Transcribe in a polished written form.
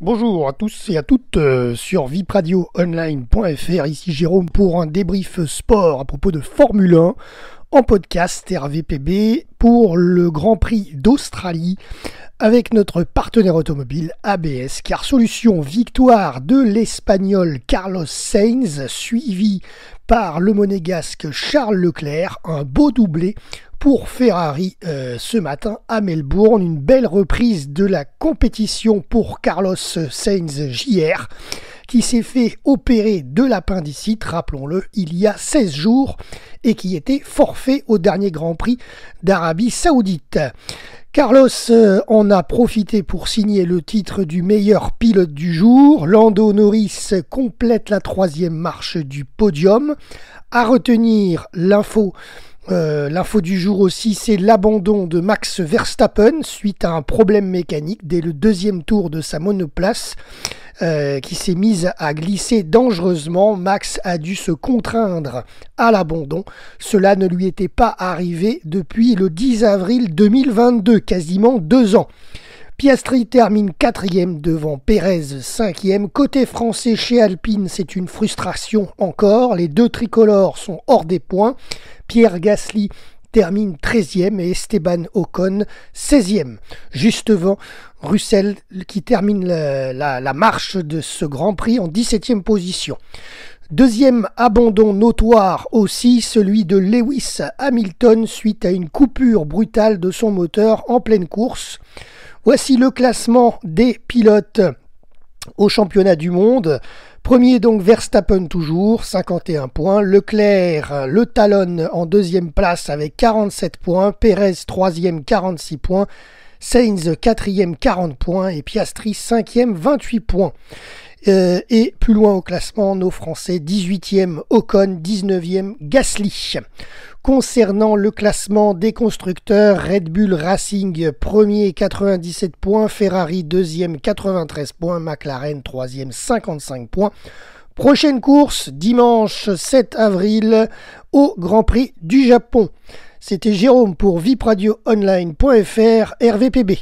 Bonjour à tous et à toutes sur vipradioonline.fr. Ici Jérôme pour un débrief sport à propos de Formule 1 en podcast RVPB pour le Grand Prix d'Australie avec notre partenaire automobile ABS. Car solution victoire de l'Espagnol Carlos Sainz suivi par le Monégasque Charles Leclerc. Un beau doublé pour Ferrari ce matin à Melbourne. Une belle reprise de la compétition pour Carlos Sainz Jr. qui s'est fait opérer de l'appendicite, rappelons-le, il y a 16 jours et qui était forfait au dernier Grand Prix d'Arabie Saoudite. Carlos en a profité pour signer le titre du meilleur pilote du jour. Lando Norris complète la troisième marche du podium. À retenir l'info du jour aussi, c'est l'abandon de Max Verstappen suite à un problème mécanique dès le deuxième tour de sa monoplace qui s'est mise à glisser dangereusement. Max a dû se contraindre à l'abandon. Cela ne lui était pas arrivé depuis le 10 avril 2022, quasiment 2 ans. Piastri termine 4e devant Pérez 5e. Côté français chez Alpine, c'est une frustration encore. Les deux tricolores sont hors des points. Pierre Gasly termine 13e et Esteban Ocon 16e. Juste devant Russell qui termine la marche de ce Grand Prix en 17e position. Deuxième abandon notoire aussi, celui de Lewis Hamilton suite à une coupure brutale de son moteur en pleine course. Voici le classement des pilotes au championnat du monde. Premier donc Verstappen toujours, 51 points. Leclerc le talonne en deuxième place avec 47 points. Pérez troisième, 46 points. Sainz quatrième, 40 points. Et Piastri cinquième, 28 points. Et plus loin au classement, nos Français, 18e Ocon, 19e Gasly. Concernant le classement des constructeurs, Red Bull Racing premier 97 points, Ferrari deuxième 93 points, McLaren troisième 55 points. Prochaine course dimanche 7 avril au Grand Prix du Japon. C'était Jérôme pour vipradioonline.fr RVPB.